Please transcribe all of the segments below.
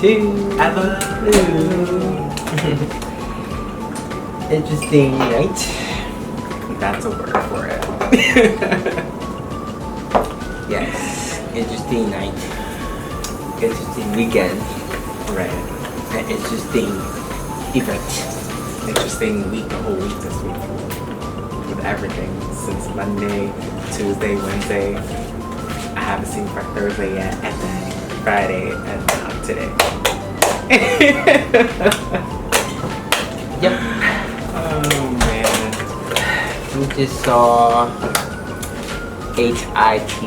to Evalou. Interesting night. That's a word for it. Yes, interesting night. Interesting weekend. Right. An interesting event. Interesting week, the whole week this week. With everything. Since Monday, Tuesday, Wednesday. I haven't seen for Thursday yet. And then Friday and now today. Yep. Oh man. We just saw HITC.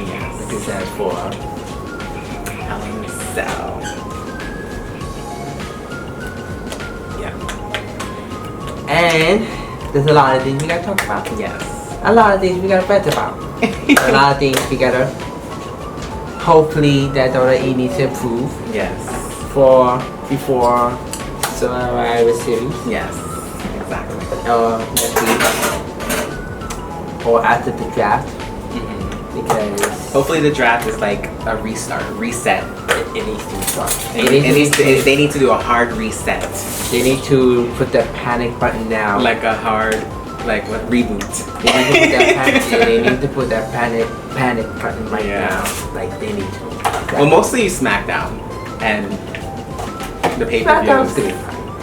Yes. Which stands for Hell in a Cell. Yeah. And there's a lot of things we gotta talk about. Yes. A lot of things we gotta bet about. A lot of things we gotta hopefully that WWE needs to improve Yes. before Survivor Series Yes. Exactly. next week or after the draft, because Hopefully the draft is like a reset. it needs to start. They need to do a hard reset. They need to put the panic button now. Like a hard, like what, reboot. They need to put that panic button right Yeah. now. Like they need to. Well, mostly SmackDown and the SmackDown's pay-per-views. good.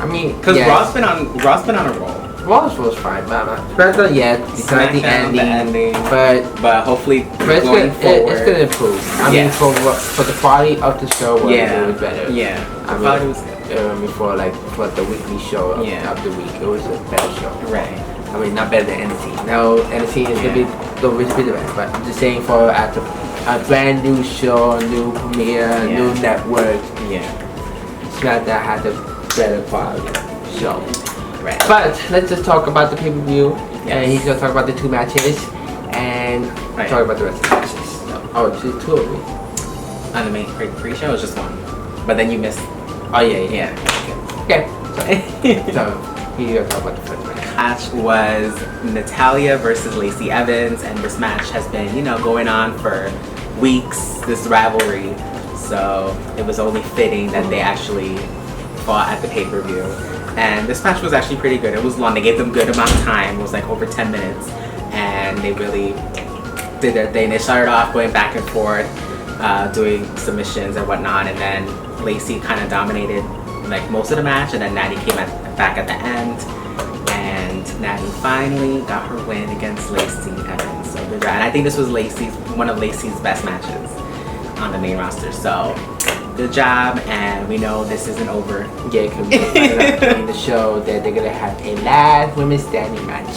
I mean, Because yes. Raw's been on a roll. Raw's was fine, but SmackDown yet because the SmackDown, the ending. ending. But hopefully But going forward, it's gonna improve. I mean, Yes. for the quality of the show was yeah, it was better. yeah. I The mean, quality was good. Before for the weekly show of, Yeah. of the week, it was a better show. Right. I mean, not better than NXT. No, NXT is gonna be the best, but I'm just saying for at a brand new show, new premiere, new network, Yeah. SmackDown had a better quality show. Right. But let's just talk about the pay-per-view, and Yes. he's gonna talk about the 2 matches, and Right. talk about the rest of the matches. Oh, it's 2 of them. On the main pre-show, it was just one. But then you missed. Oh yeah. Yeah. Okay. So he's gonna talk about the first match. Match was Natalya versus Lacey Evans, and this match has been, going on for weeks, this rivalry. So it was only fitting that they actually fought at the pay-per-view. And this match was actually pretty good. It was long. They gave them good amount of time. It was like over 10 minutes. And they really did their thing. They started off going back and forth, doing submissions and whatnot. And then Lacey kind of dominated like most of the match. And then Natty came back at the end. And Natty finally got her win against Lacey Evans. So good job. And I think this was one of Lacey's best matches on the main roster. So good job, and we know this isn't over. Yeah, because we're in the show that they're gonna have a last women's standing match.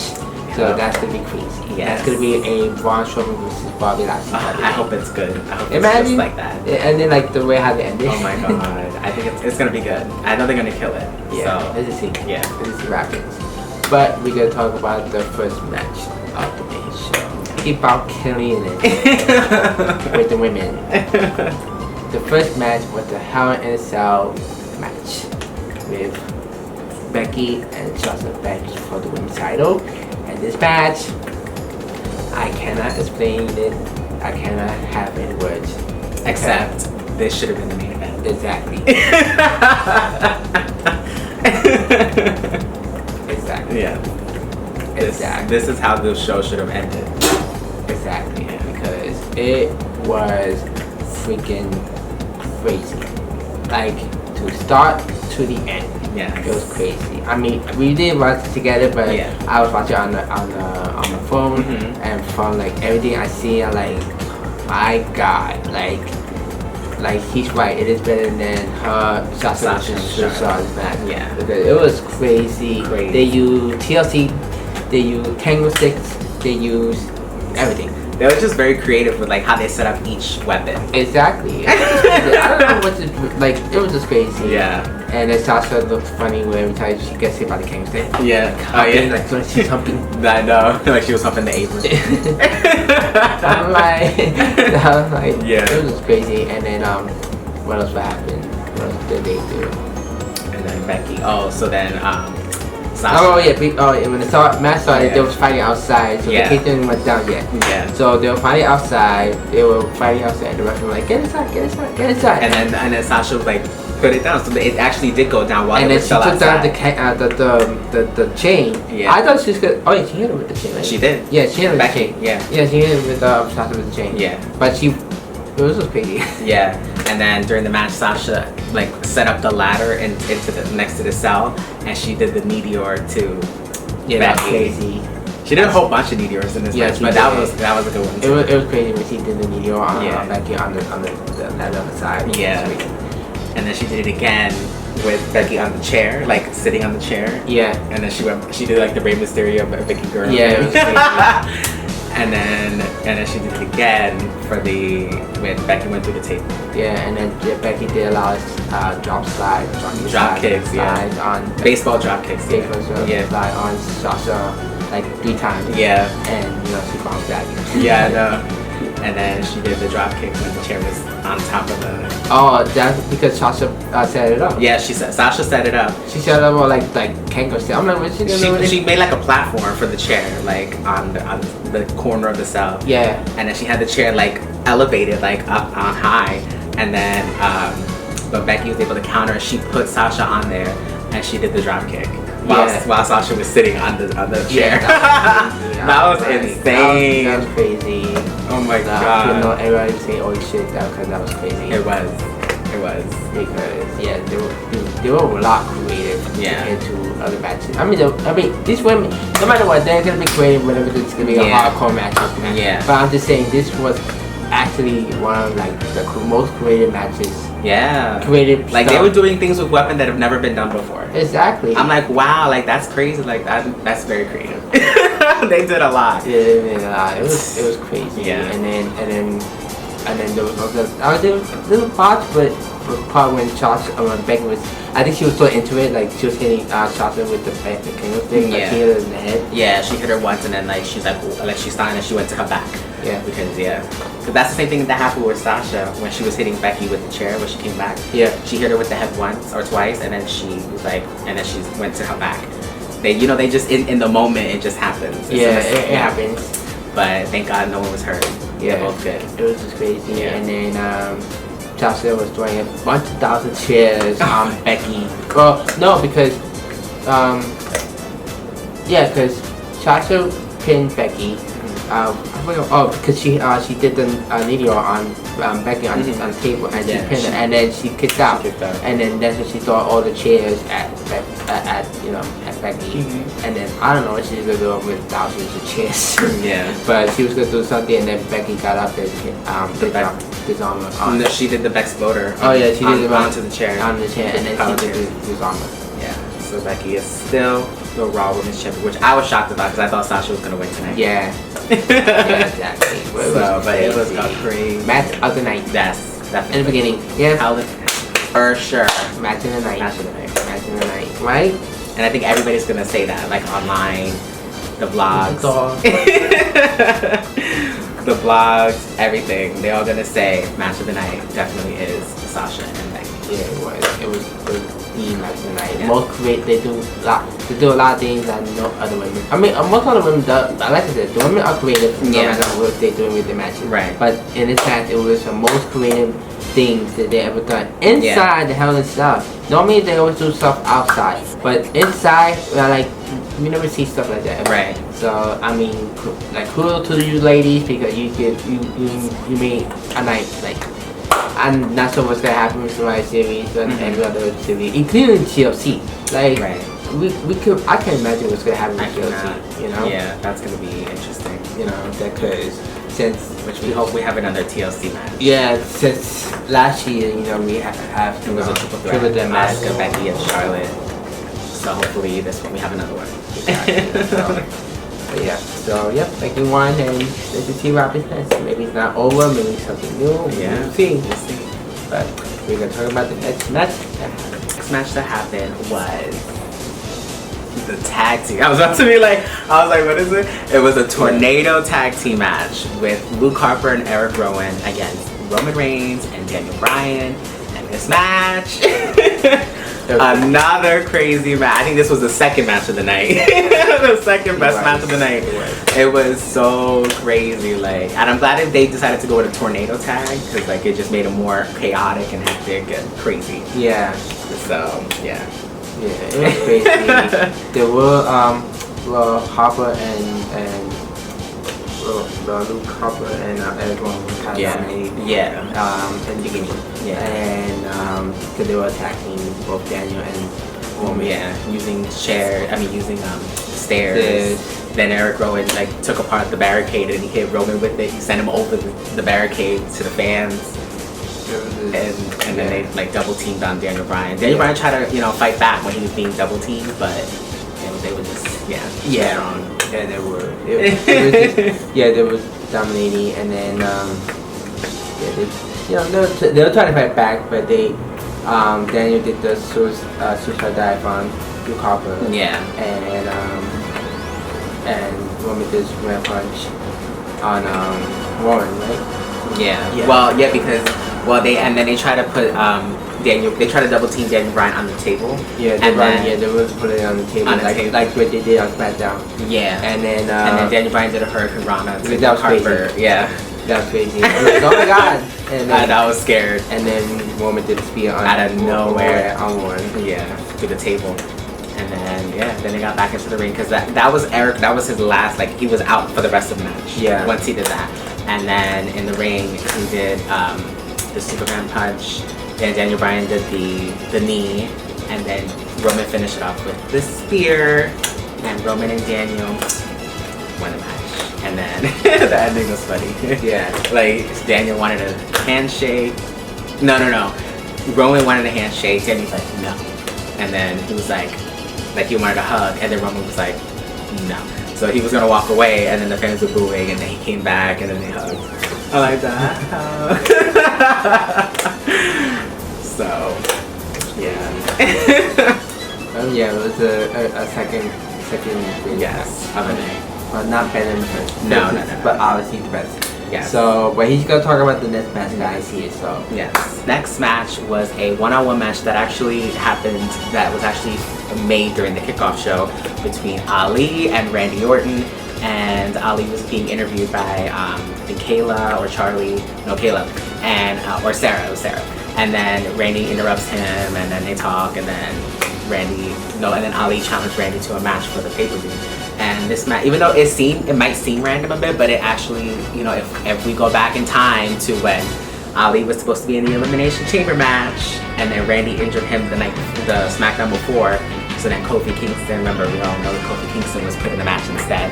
So that's gonna be crazy. Yes. That's gonna be a Braun Strowman versus Bobby Lashley. I hope it's good. I hope it's Imagine just like that. And then like the way how they ended. Oh my god. I think it's gonna be good. I know they're gonna kill it. Yeah, So, let's just see. yeah. Let's just see what happens. But we're gonna talk about the first match of the main show. Keep on killing it with the women. The first match was the Hell in a Cell match with Becky and Charlotte Becky for the women's title. And this match, I cannot explain it. I cannot have any words. Except this should have been the main event. Exactly. Exactly. Yeah. Exactly. This is how the show should have ended. Exactly. Because it was freaking crazy. Like to start to the end. Yeah. It was crazy. I mean, we did watch it together, but Yeah. I was watching on the phone, and from like everything I see, I'm like, my God, like he's right. It is better than her Sasha versus Charlotte's match. Yeah. Because it was crazy. Crazy. They use TLC, they use tango sticks, they use everything. They were just very creative with like how they set up each weapon. Exactly. I don't know what to like. It was just crazy. Yeah. And then Sasha looked funny when every time she gets hit by the tango stick. Yeah. Humping, like when she's humping. I know. Like she was humping the apron. I'm like, Yeah. it was just crazy. And then what else happened? What else did they do? And then Becky. Oh, so then Sasha. Oh yeah, when the match started, they was fighting outside, so the cage didn't went down yet. Yeah. So they were fighting outside. They were fighting outside. The ref was like, get inside, get inside, get inside. And then Sasha was like, put it down. So it actually did go down while and they then were she still took down outside. the chain. Yeah. I thought she was gonna. Oh yeah, she hit her with the chain. Right? She did. Yeah, she hit her with the Becky, chain. yeah. Yeah, she hit her with Sasha with the chain. Yeah. But she, it was just crazy. Yeah. And then during the match, Sasha like set up the ladder into the next to the cell, and she did the meteor to Yeah, that was Becky. crazy. She did a whole bunch of meteors in this match, but that was a good one. It was crazy when she did the meteor on Becky on the ladder on the side. Yeah. And then she did it again with Becky on the chair, like sitting on the chair. Yeah. And then she did like the Rey Mysterio but Becky girl. Yeah, it was crazy. and then she did it again when Becky went through the table. Yeah, and then Becky did a lot of drop kicks, yeah. On baseball drop kicks, slide on Sasha like 3 times. Yeah. And she bounced back. Yeah, I know. And then she did the drop kick when the chair was on top of the. Oh, that's because Sasha set it up. Yeah, Sasha set it up. She set it up on like Kango style. I'm like, what's she doing with it? She made like a platform for the chair, like on the corner of the cell. Yeah. And then she had the chair like elevated, like up on high, and then but Becky was able to counter. She put Sasha on there, and she did the drop kick. While Sasha was sitting on the chair. Yeah, that was insane. That was crazy. Oh my god. Everybody say oh shit because that was crazy. It was. Because they were a lot creative compared to other matches. I mean these women, no matter what, they're gonna be creative whenever it's gonna be a hardcore match. Yeah. But I'm just saying this was actually one of like the most creative matches. Yeah. Creative. Like they were doing things with weapons that have never been done before. Exactly. I'm like, wow, like that's crazy. Like that's very creative. They did a lot. Yeah, they did a lot. It was crazy. Yeah. And then there was a little part, but part when Becky was, I think she was so into it, like she was hitting Sasha with the candlestick, like she hit her in the head. Yeah, she hit her once, and then like she's like she started, and she went to her back. Yeah. Because that's the same thing that happened with Sasha when she was hitting Becky with the chair when she came back. Yeah. She hit her with the head once or twice, and then she was like, and then she went to her back. They just in the moment it just happens. It happens. But thank God no one was hurt. Yeah, both good. It was just crazy. Yeah. And then Sasha was throwing a bunch of thousand chairs on Becky. Well, no, because because Sasha pinned Becky. Because she did the meteor on Becky on the table, and she pinned her, and then she kicked out. And then that's when she threw all the chairs at Becky. And then I don't know what she was gonna do with thousands of chairs. Yeah. But she was gonna do something, and then Becky got up and disarm her. No, she did the Exploder. Oh yeah, she did onto the chair. On the chair, and then she did the disarm her. Yeah. So Becky is still the Raw Women's Champion, which I was shocked about because I thought Sasha was gonna win tonight. Yeah. Yeah, exactly. But it was a crazy match of the night. Yes, definitely. In the beginning, yeah. For sure. Match of the night. Match of the night. Match of the night. Right? And I think everybody's gonna say that, like online, the vlogs, the vlogs, everything. They're all gonna say match of the night definitely is Sasha and Becky. Yeah, it was the match of the night. Yeah. Most they do a lot of things that no other women. I mean, most other women do. Like I said, the women are creative no matter what they're doing with their matches. Right. But in this match, it was the most creative things that they ever done inside the Hell in Cell. Normally they always do stuff outside, but inside, like we never see stuff like that. Right. So I mean, like kudos to you ladies because you made a night like. I'm not sure what's gonna happen with Survivor Series and every other series, including TLC. Like, I can't imagine what's gonna happen with TLC. You know? Yeah, that's gonna be interesting. You know, because which we hope we have another TLC match. Yeah, since last year, we have it was a triple threat match, Becky and Charlotte. So hopefully this one we have another one. Exactly. So Becky won, and let's see what happens. Maybe it's not over, maybe something new. Yeah, we'll see. But we're gonna talk about the next match. The next match that happened was the tag team. I was about to be like, what is it? It was a tornado tag team match with Luke Harper and Eric Rowan against Roman Reigns and Daniel Bryan. And this match Another crazy match. I think this was the second match of the night. The second best match of the night. It was so crazy. Like, and I'm glad that they decided to go with a tornado tag because like it just made it more chaotic and hectic and crazy. Yeah. So yeah. Yeah, it was crazy. There were Harper and Luke Harper and everyone kind of dominated. Yeah. In the beginning. Yeah. And because they were attacking both Daniel and Roman. Yeah. Using stairs. Then Eric Rowan like took apart the barricade and he hit Roman with it. He sent him over the barricade to the fans. And then they like double teamed on Daniel Bryan. Daniel Bryan tried to fight back when he was being double teamed, but they were just they were. They was dominating, and then they were trying to fight back, but they Daniel did the suicide dive on Luke Harper. Yeah. And Roman did a punch on Warren, right? Yeah. Well, yeah, because they try to put Daniel. They try to double team Daniel Bryan on the table. Yeah, they were putting it on the table, like what they did on SmackDown. Yeah. And then Daniel Bryan did a Hurricane Rana to that was Harper. Crazy. Yeah. That was crazy. I was like, oh my god! And then, I was scared. And then Roman did the spear out of nowhere on Warren. Yeah, to the table. And then they got back into the ring because that was Eric. That was his last. Like he was out for the rest of the match. Yeah. Once he did that, and then in the ring he did the Superman punch. Then Daniel Bryan did the knee, and then Roman finished it off with the spear. And Roman and Daniel won the match. And then the ending was funny. Yeah. Like Daniel wanted a handshake. No. Roman wanted a handshake. Daniel's like no. And then he was like he wanted a hug, and then Roman was like, no. So he was gonna walk away, and then the fans were booing, and then he came back, and then they hugged. I like that. So, yeah. Yeah, it was a second. Yes, of the night. Well, not better than the first. No. But obviously the best. Yes. So, but he's gonna talk about the next match, guys. Here, so yes. Next match was a one-on-one match that actually happened. That was actually made during the kickoff show between Ali and Randy Orton. And Ali was being interviewed by I think Kayla or Charlie. No, Kayla and or Sarah. It was Sarah. And then Randy interrupts him, and then they talk, and then Ali challenged Randy to a match for the pay-per-view. And this match, even though it might seem random a bit, but it actually, if we go back in time to when Ali was supposed to be in the Elimination Chamber match, and then Randy injured him the SmackDown before, so then Kofi Kingston, remember we all know that Kofi Kingston was put in the match instead.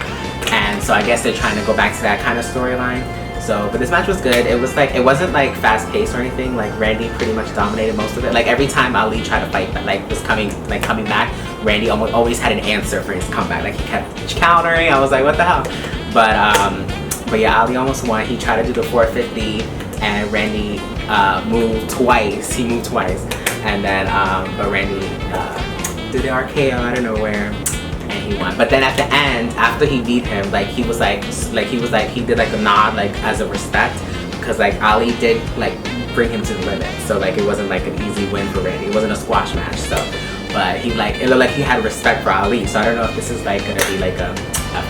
And so I guess they're trying to go back to that kind of storyline. So, but this match was good. It was like, it wasn't like fast paced or anything. Like Randy pretty much dominated most of it. Like every time Ali tried to fight, was coming back, Randy always had an answer for his comeback. Like he kept countering. I was like, what the hell? But yeah, Ali almost won. He tried to do the 450, and Randy moved twice. He moved twice, and then but Randy did the RKO out of nowhere. And he won. But then at the end, after he beat him, he did like a nod, like as a respect, because like Ali did like bring him to the limit. So like it wasn't like an easy win for Randy. It wasn't a squash match. So, but it looked like he had respect for Ali. So I don't know if this is like gonna be like a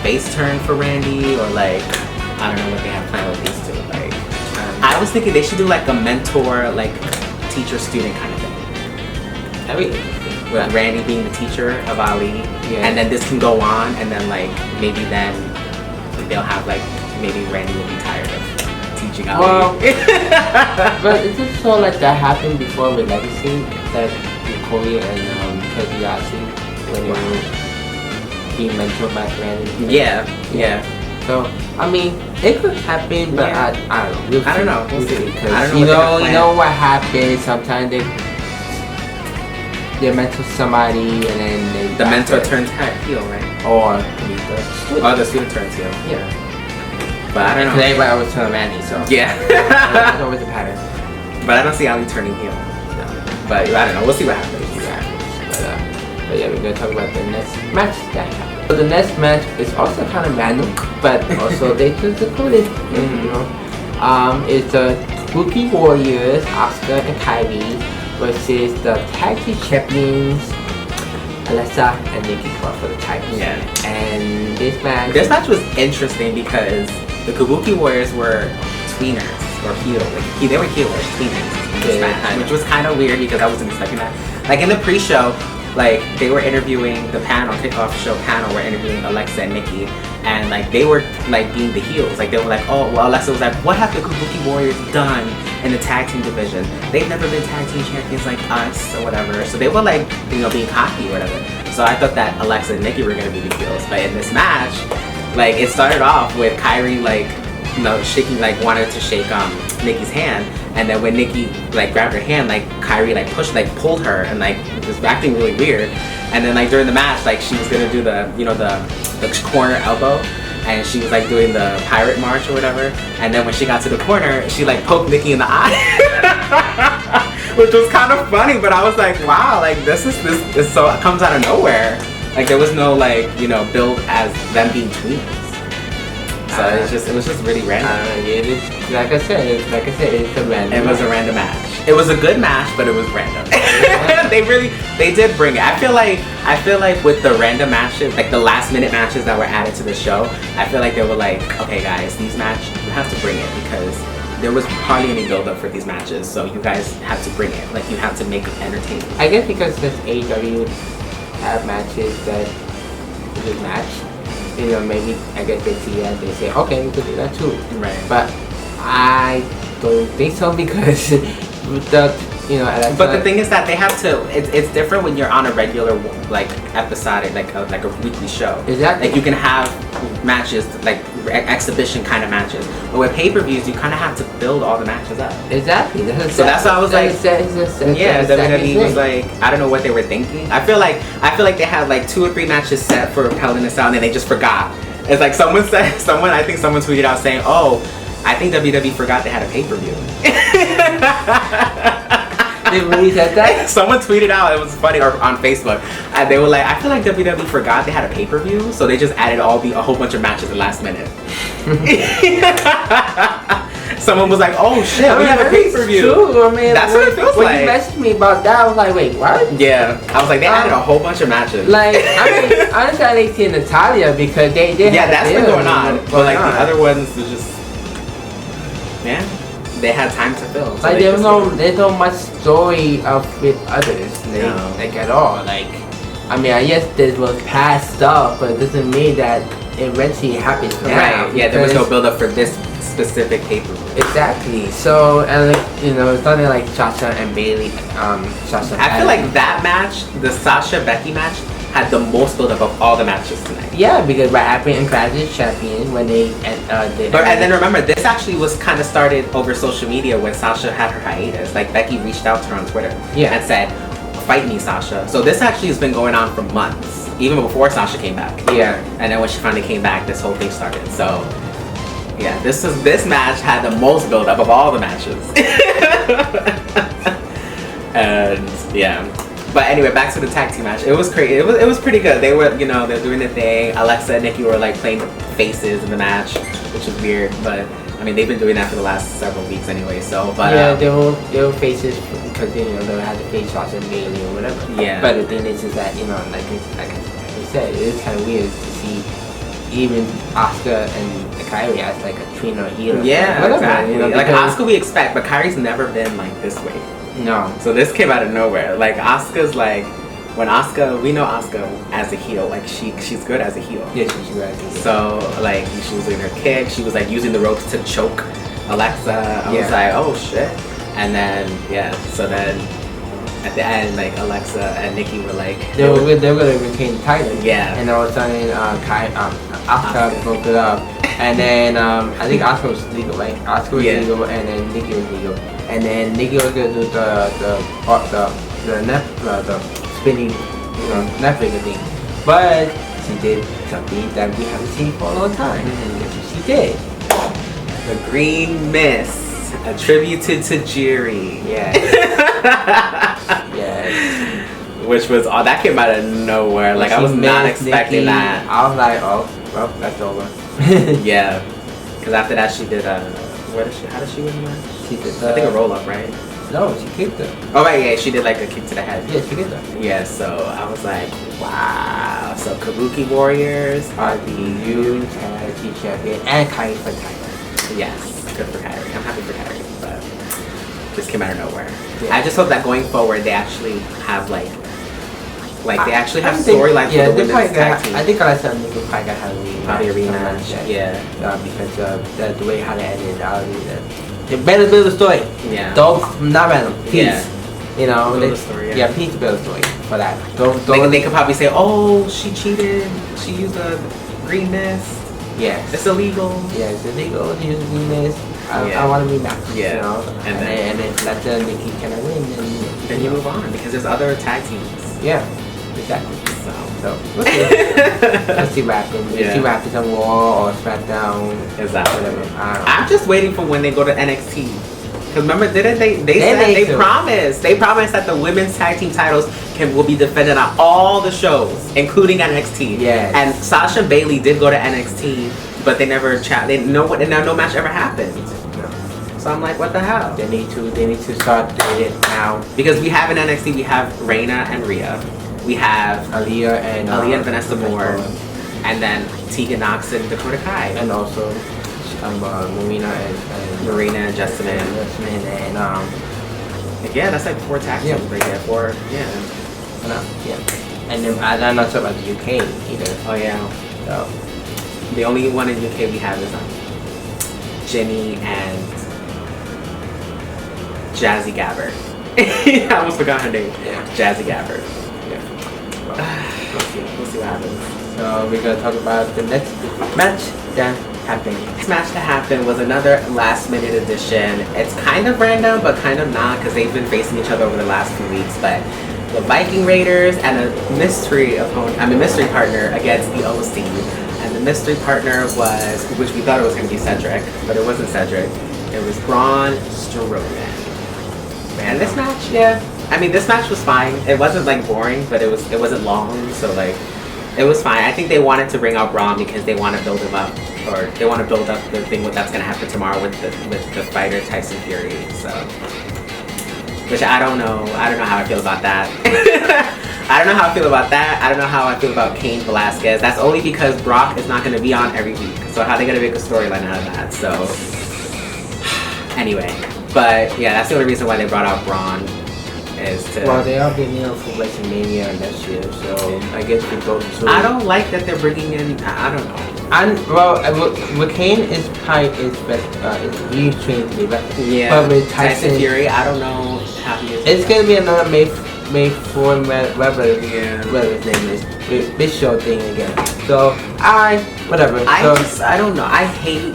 face turn for Randy, or like I don't know what they have planned with these two. Like I was thinking they should do like a mentor, like teacher student kind of thing. That'd be interesting. With Randy being the teacher of Ali, and then this can go on, and then like maybe then they'll have like maybe Randy will be tired of teaching Ali. Well, but is it so like that happened before with Legacy, that Korea and Kobayashi when they were being mentored by Randy? Yeah. So I mean, it could happen, but I don't know. I don't know. We'll see. Because you know what happens. Sometimes they mentor somebody, and then the mentor turns heel, right? Or the student turns heel. Yeah. But I don't know. Because everybody always turn Randy, so yeah. That's always the pattern. But I don't see Ali turning heel. No. But I don't know. We'll see what happens. But yeah, we're gonna talk about the next match that happened. So the next match is also kind of random, but also they just included. It's the Rookie Warriors, Asuka and Kairi, versus the tag team champions, Alexa and Nikki Cross for the titles. Yeah. And this match was interesting because the Kabuki Warriors were tweeners or heel. Like, they were healers, tweeners in this match, which was kind of weird because I wasn't expecting that. Like in the pre-show, like they were interviewing the panel, kickoff show panel, were interviewing Alexa and Nikki, and like they were like being the heels. Like they were like, oh well, Alexa was like, what have the Kabuki Warriors done in the tag team division? They've never been tag team champions like us or whatever. So they were like, you know, being cocky or whatever. So I thought that Alexa and Nikki were gonna be the heels, but in this match, like it started off with Kairi like, you know, shaking, like wanted to shake Nikki's hand, and then when Nikki like grabbed her hand, like Kairi like pulled her and like was acting really weird. And then like during the match, like she was gonna do the, you know, the corner elbow, and she was like doing the pirate march or whatever. And then when she got to the corner, she like poked Nikki in the eye, which was kind of funny. But I was like, wow, like this so it comes out of nowhere. Like there was no like, you know, build as them being twins. So it was just really random. Like I said, it's a random. It was a random match. It was a good match, but it was random. they did bring it. I feel like with the random matches, like the last minute matches that were added to the show, I feel like they were like, okay guys, these matches, you have to bring it because there was hardly any build up for these matches, so you guys have to bring it. Like you have to make it entertaining. I guess because this AEW have matches that good match. You know, maybe I guess they see that, they say, okay, we could do that too. Right. But I don't think so because with the, you know, Alexa, but the thing is that they have to. It's different when you're on a regular like episodic, like a weekly show. Exactly. Like you can have matches like exhibition kind of matches, but with pay-per-views you kind of have to build all the matches up. Exactly. So that's why I was like, yeah, WWE was like, I don't know what they were thinking. I feel like they had like 2 or 3 matches set for Hell in a Cell and then they just forgot. It's like someone tweeted out saying, oh, I think WWE forgot they had a pay-per-view. They really said that? Someone tweeted out, it was funny, or on Facebook, and they were like, I feel like WWE forgot they had a pay-per-view, so they just added a whole bunch of matches at the last minute. Someone was like, oh shit, we have a pay-per-view. True. I mean, that's what it feels when like. When you messaged me about that, I was like, wait, what? Yeah, I was like, they added a whole bunch of matches. Like, I mean, honestly, I like seeing Natalia because they yeah, that's been going on. But like the other ones was just, man, they had time to fill. So like there's no much story with others, like at all. Like, I mean, I guess there was past stuff, but it doesn't mean that it eventually happens now. Right. Yeah, there was no build up for this specific pay-per-view. Exactly. So, and like, you know, something like Sasha and Bailey, Sasha. I feel like that match, the Sasha Becky match, had the most build up of all the matches tonight. Yeah, because what happened in Clash of Champions when they and then remember, this actually was kind of started over social media when Sasha had her hiatus. Like Becky reached out to her on Twitter and said, "Fight me, Sasha." So this actually has been going on for months, even before Sasha came back. Yeah. And then when she finally came back, this whole thing started. So yeah, this match had the most build up of all the matches. And yeah. But anyway, back to the tag team match. It was crazy. It was pretty good. They were, you know, they're doing the thing. Alexa and Nikki were like playing faces in the match, which is weird. But I mean, they've been doing that for the last several weeks anyway. So, but yeah, they were faces because you know they had to face Sasha and Bailey or whatever. Yeah. But the thing is that, you know, like I said, it is kind of weird to see even Asuka and Kairi as like a tweener heel. Yeah, whatever, exactly. You know, like Asuka we expect, but Kairi's never been like this way. No. So this came out of nowhere. Like Asuka's like, when Asuka, we know Asuka as a heel. Like she's good as a heel. Yeah, she's good as a heel. So like she was doing her kick. She was like using the ropes to choke Alexa. I was like, oh shit. And then so then at the end, like Alexa and Nikki were like, they were gonna retain the title. Yeah. And all of a sudden, Asuka broke it up. And then I think Asuka was legal, right? Asuka was legal, and then Nikki was legal. And then Nikki was gonna do the spinning, you know, Netflix thing. But she did something that we haven't seen for a long time. Guess what she did? The Green Mist, attributed to Jiri. Yes. Yes. Which was that came out of nowhere. Like I was not expecting that. I was like, oh, well, that's over. Yeah. Because after that she did how did she win the match? She did I think a roll up, right? No, she kicked her. Oh right, yeah, she did like a kick to the head. Yeah, she kicked her. Yeah, so I was like, wow. So Kabuki Warriors are the new tag team champion and Kyrie for title. Yes, good for Kyrie. I'm happy for Kyrie, but this came out of nowhere. Yeah. I just hope that going forward they actually have like they actually have storylines for the women's tag team. I think I said we could probably have a rematch. Yeah. Because the way how they ended out. They better build a story. Yeah. Don't not random. Peace. Yeah. You know. Build a story. Yeah. Peace build a story for that. Don't. They could probably say, oh, she cheated. She used a green mist. Yes. It's illegal. Yeah, it's illegal to use a green mist. I want to rematch. Yeah. You know. And then let the Nikki kind of win. Then you move on because there's other tag teams. Yeah. Exactly. So let's see what happens. Yeah. See what happens on Raw or SmackDown. Exactly. Whatever. I'm just waiting for when they go to NXT. Because remember, didn't they promised that the women's tag team titles will be defended on all the shows, including NXT. Yes. And Sasha and Bailey did go to NXT, but they never no match ever happened. No. So I'm like, what the hell? They need to start doing it now. Because we have in NXT, we have Reina and Rhea. We have Aaliyah and Vanessa Moore, and then Tegan Nox and Dakota Kai, and also Marina and Jessamine, and yeah, that's like 4 tag teams right there. 4, yeah. And then I'm not talking about the UK either. Oh yeah. So the only one in UK we have is Jenny and Jazzy Gabber. I almost forgot her name. Yeah. Jazzy Gabber. We'll see what happens. So we're gonna talk about the next match that happened. This match that happened was another last minute addition. It's kind of random, but kind of not, because they've been facing each other over the last few weeks. But the Viking Raiders and a mystery partner against the OC. And the mystery partner was, which we thought it was gonna be Cedric, but it wasn't Cedric. It was Braun Strowman. And this match, this match was fine. It wasn't like boring, but it wasn't long, so like it was fine. I think they wanted to bring out Braun because they want to build him up, or they want to build up the thing that's gonna happen tomorrow with the fighter Tyson Fury. So, which I don't know how I feel about that. I don't know how I feel about that. I don't know how I feel about Cain Velasquez. That's only because Brock is not gonna be on every week. So how are they gonna make a storyline out of that? So anyway. But yeah, that's the only reason why they brought out Braun is to. Well, they are being for WrestleMania next year, so I guess we go to. I don't like that they're bringing in. I don't know. And with Kane is probably best. He's trained to be better. Yeah. But with Tyson Fury, I don't know how he is. It's gonna be another May 4 whatever his name is. Big show thing again. So whatever. I don't know. I hate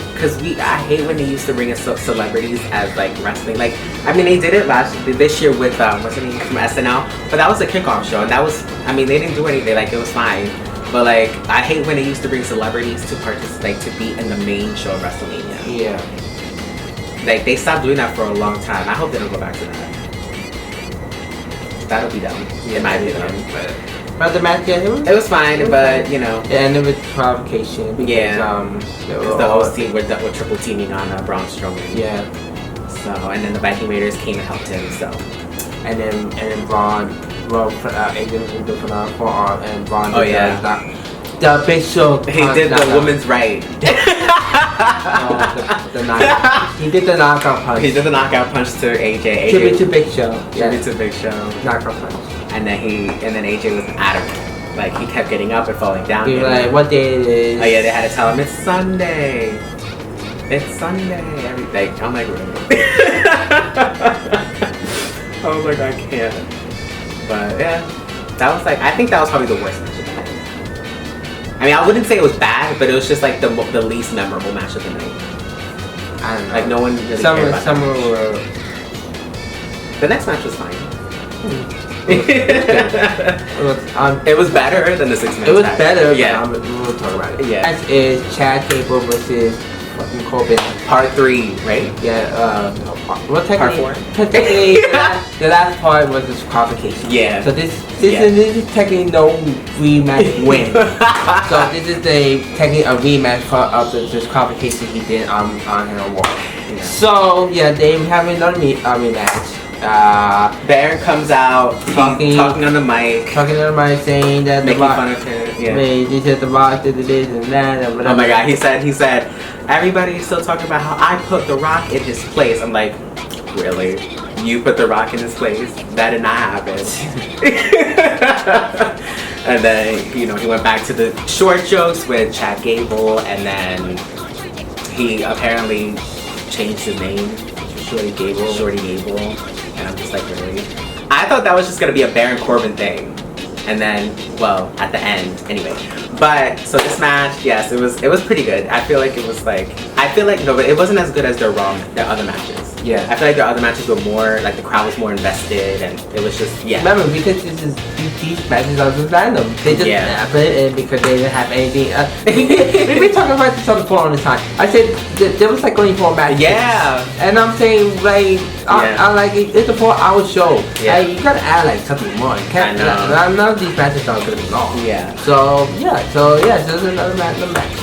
when they used to bring in celebrities as like wrestling. Like they did it this year with what's her name from SNL, but that was a kickoff show, and that was they didn't do anything. Like it was fine. But like I hate when they used to bring celebrities to participate to be in the main show of WrestleMania. Yeah. Like they stopped doing that for a long time. I hope they don't go back to that. That'll be dumb. It might be dumb. But the match, it was fine, but Yeah, and it was qualification because the OC were triple teaming on Braun Strowman. Yeah. So and then the Viking Raiders came and helped him. So and then Braun Adrian was the forearm and Braun. Oh yeah. The big show. He did the woman's right. The knockout. He did the knockout punch. He did the knockout punch to AJ. Tribute to Big Show. Tribute to Big Show. Knockout punch. And then AJ was adamant. Like he kept getting up and falling down. He was like, what day it is? Oh yeah, they had to tell him it's Sunday. It's Sunday. Everything. I'm like, really? I was like, I can't. But yeah, that was I think that was probably the worst match of the night. I wouldn't say it was bad, but it was just like the least memorable match of the night. I don't know. Like no one really cared about some were. The next match was fine. It was better than the 6-man. It was better. Yeah. But we'll talk about it. Yeah. Next is Chad Gable versus fucking Corbin. Part 3, right? Yeah. Well, technically, Part 4. Technically, the last part was this qualification. Yeah. So this is technically no rematch win. So this is technically a rematch of the disqualification he did on War. Yeah. So yeah, they have another rematch. Baron comes out talking on the mic, saying that making fun of him. Yeah. He said the Rock did this and that and whatever. Oh my God, he said everybody's still talking about how I put the Rock in his place. I'm like, really? You put the Rock in his place? That did not happen. And then he went back to the short jokes with Chad Gable, and then he apparently changed his name to Shorty Gable, and I'm just like, really? I thought that was just gonna be a Baron Corbin thing, and then, well, at the end, anyway. But so this match, yes, it was pretty good. I feel like no, but it wasn't as good as their other matches. Yeah, I feel like their other matches were more like the crowd was more invested, and it was just Remember, because these matches are just random. They just put it in because they didn't have anything. We've been talking about this on the phone all the time. I said there was like only 4 matches. Yeah, and I'm saying like I like it's a 4-hour show. Yeah, like, you gotta add like something more. I know. None of these matches are gonna be long. Yeah. So there's another match.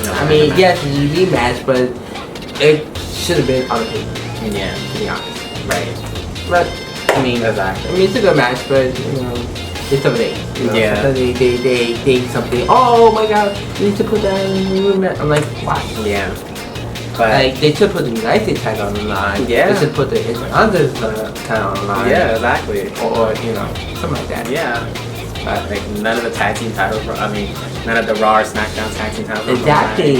I mean, yes, it's a rematch, but it should have been on the paper. Yeah, to be honest. right. But I mean, exactly. I mean, it's a good match, but it's something. Yeah. Sometimes they think something. Oh my God, you need to put that in the rematch. I'm like, why? Yeah. But like they should put the United title on the line. Yeah. They should put the Unders title on the line. Yeah, exactly. Or something like that. Yeah. But like none of the tag team titles were. I mean, none of the Raw or SmackDown tag team titles. Exactly.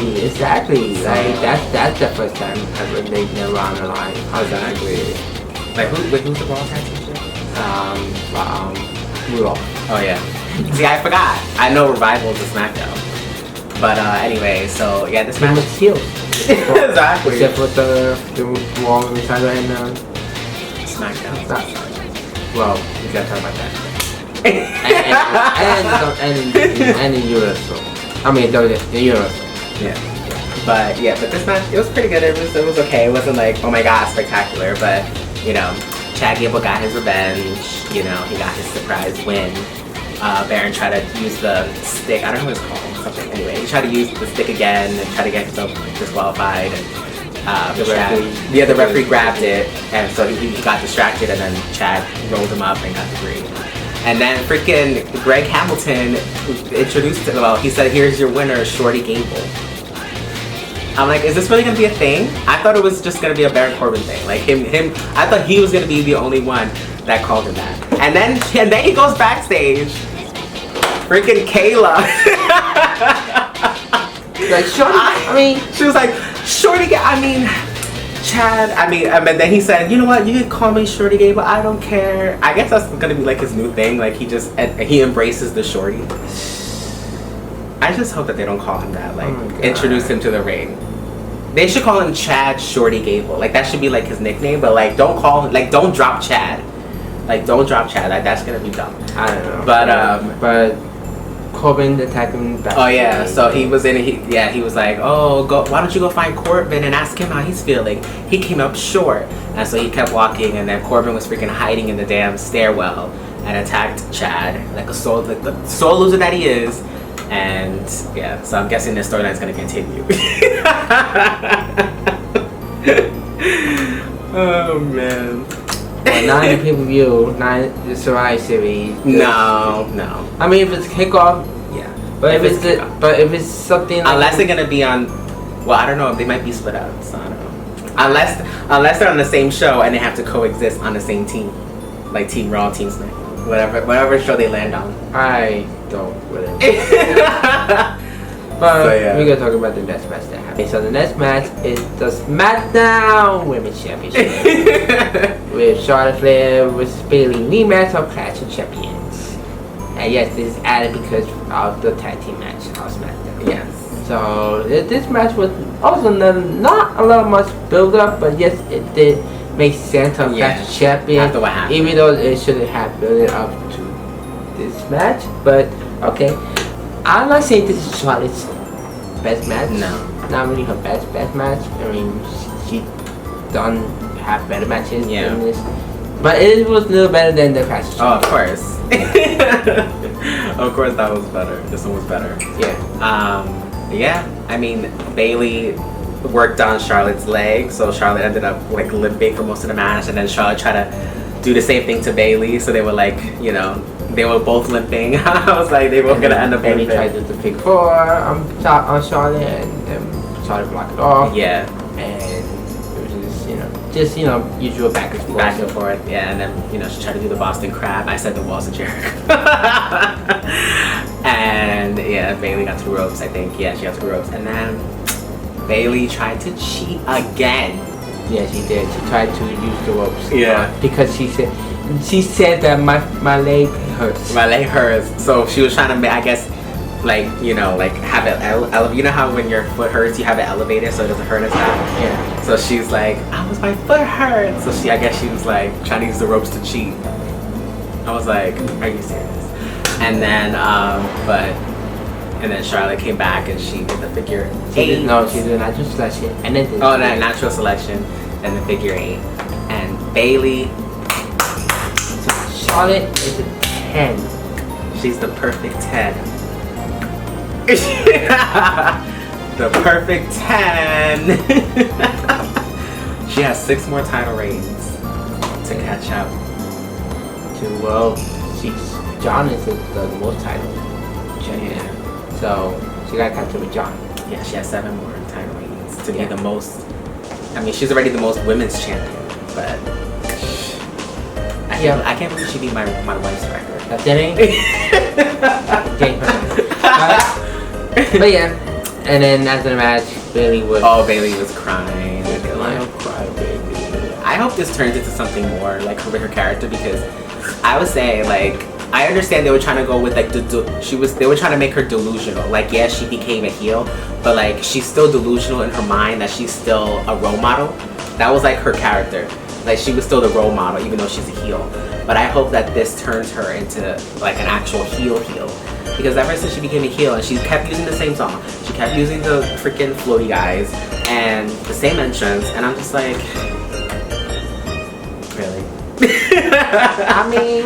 So, like that's the first time ever they've never on the line. Exactly. Like who's the Raw tag team? Raw. Oh yeah. See, I forgot. I know Revival's a SmackDown. But anyway, so yeah, this match was healed. exactly. Except for the Raw title and SmackDown. Well, we gotta talk about that. and in Europe, so I mean in Europe. Yeah. But this match, it was pretty good. It was okay. It wasn't like, oh my God, spectacular. But Chad Gable got his revenge. He got his surprise win. Baron tried to use the stick. I don't know what it's called. Something. Anyway, he tried to use the stick again and try to get himself disqualified. And the referee grabbed it, and so he got distracted, and then Chad rolled him up and got the green. And then freaking Greg Hamilton introduced it. Well, he said, "Here's your winner, Shorty Gable." I'm like, is this really gonna be a thing? I thought it was just gonna be a Baron Corbin thing. Like him. I thought he was gonna be the only one that called him that. And then he goes backstage. Freaking Kayla. Like Shorty. She was like, Shorty. Chad, and then he said, you know what, you can call me Shorty Gable, I don't care. I guess that's gonna be like his new thing, like he embraces the Shorty. I just hope that they don't call him that, like introduce him to the ring. They should call him Chad Shorty Gable, like that should be like his nickname, but like don't call him, like don't drop Chad. Like don't drop Chad, like that's gonna be dumb. I don't know. But Corbin attacked him back. Oh yeah, so he was in it. He was like, oh, why don't you go find Corbin and ask him how he's feeling? He came up short, and so he kept walking, and then Corbin was freaking hiding in the damn stairwell and attacked Chad like the sole loser that he is. And yeah, so I'm guessing this storyline is gonna continue. Oh man. Well, not in the pay-per-view, not the Survivor Series. No. I mean, if it's kickoff, yeah. But if it's something like unless they're gonna be on, well, I don't know. They might be split up, so I don't know. Unless they're on the same show and they have to coexist on the same team, like Team Raw, Team SmackDown, whatever show they land on. I don't really. But so, yeah. We're gonna talk about the next match that happened. So the next match is the SmackDown Women's Championship with Charlotte Flair versus Bayley, rematch of Clash of Champions. And yes, this is added because of the tag team match on SmackDown. Yes. So this match was also not a lot of much build up, but yes, it did make sense of Clash of Champions. After what happened. Even though it shouldn't have built up to this match, but okay. I'm not saying this is Charlotte's best match. No. Not really her best match. I mean, she done have better matches than this. But it was a little better than the Clash. Oh, of course. Of course that was better. This one was better. Yeah. Yeah. I mean, Bayley worked on Charlotte's leg, so Charlotte ended up like limping for most of the match, and then Charlotte tried to do the same thing to Bailey. So they were like, you know, they were both limping. I was like, they were gonna end up Bailey limping. tried to do the fake four on Charlotte, and then Charlotte blocked it off. Yeah. And it was just you know, usual back and forth. Back and forth, yeah, and then, you know, she tried to do the Boston Crab. I said the walls of Jericho. And, yeah, Bailey got 2 ropes, I think. Yeah, she got 2 ropes. And then Bailey tried to cheat again. Yeah, she did. She tried to use the ropes. Yeah. Because she said that my leg hurts. My leg hurts. So she was trying to make, I guess, like, you know, like have it you know how when your foot hurts you have it elevated so it doesn't hurt as bad? Yeah. So she's like, my foot hurts. So I guess she was like trying to use the ropes to cheat. I was like, are you serious? And then and then Charlotte came back and she did the figure 8. No, she did a natural selection and then that natural selection and the figure 8. And Bailey, Charlotte is a 10. she's the perfect 10. The perfect 10. She has 6 more title reigns to catch up To John is the most title champion. Yeah. So she got catch up with John. Yeah, she has 7 more title reigns to be the most. I mean, she's already the most women's champion, but I can't believe she beat my wife's record. That ain't. But yeah, and then after the match, Bailey was. Oh, Bailey was crying. Cry, baby. I hope this turns into something more like with her character, because I would say, like, I understand they were trying to go with like they were trying to make her delusional. Like, yes, she became a heel, but like she's still delusional in her mind that she's still a role model. That was like her character. Like, she was still the role model even though she's a heel. But I hope that this turns her into like an actual heel. Because ever since she became a heel, and she kept using the same song, she kept using the freaking floaty guys and the same entrance, and I'm just like, really? I mean,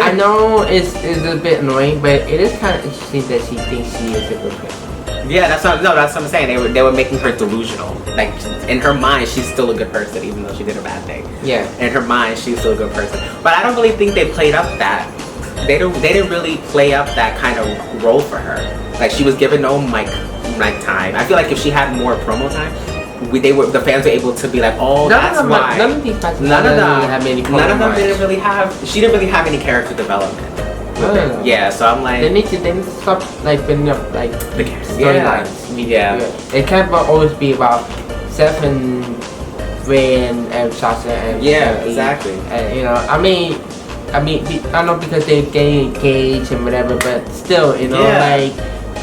I know it's a bit annoying, but it is kind of interesting that she thinks she is a good person. Yeah, that's what I'm saying. They were making her delusional. Like, in her mind, she's still a good person, even though she did a bad thing. Yeah. In her mind, she's still a good person. But I don't really think they played up that. They didn't really play up that kind of role for her. Like, she was given no mic time. I feel like if she had more promo time, the fans were able to be like, oh, that's why. None of these matches None of them have any promo None of them lines. didn't really have. She didn't really have any character development. No. Yeah, so I'm like, they need to stop like building up like the storylines. Yeah. It can't always be about Seth and Ray and Sasha and exactly. And you know, I mean, I know because they're getting engaged and whatever, but still, you know, like,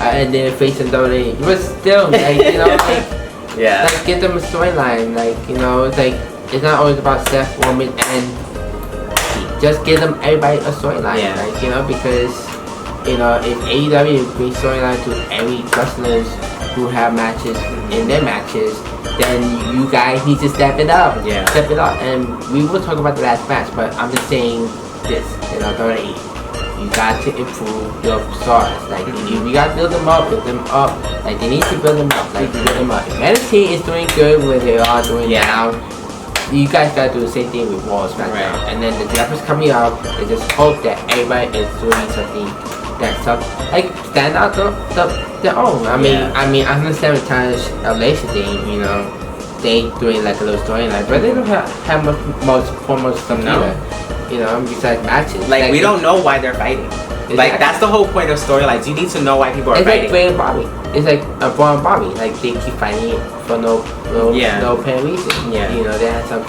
and they're facing WWE, but still, like, you know, like, like, get them a storyline, like, you know, it's like, it's not always about Seth, Roman, and just give them everybody a storyline, like, you know, because, you know, if AEW brings storyline to every wrestlers who have matches in their matches, then you guys need to step it up, and we will talk about the last match, but I'm just saying this, you know, you got to improve your stars, like, you got to build them up, like, they need to build them up, like, build them up. If NXT is doing good where they are doing now, you guys got to do the same thing with Raw SmackDown, and then the draft is coming up, they just hope that everybody is doing something that's like, stand out their own. I mean, I understand with times Alicia thing, you know, they doing like a little storyline, but they don't have much stuff either. You know, besides matches. Like, we don't know why they're fighting. Exactly. Like, that's the whole point of storylines. You need to know why people are fighting. It's like Bray and Bobby. It's like Braun and Bobby. Like, they keep fighting for no apparent reason. Yeah. You know, they had some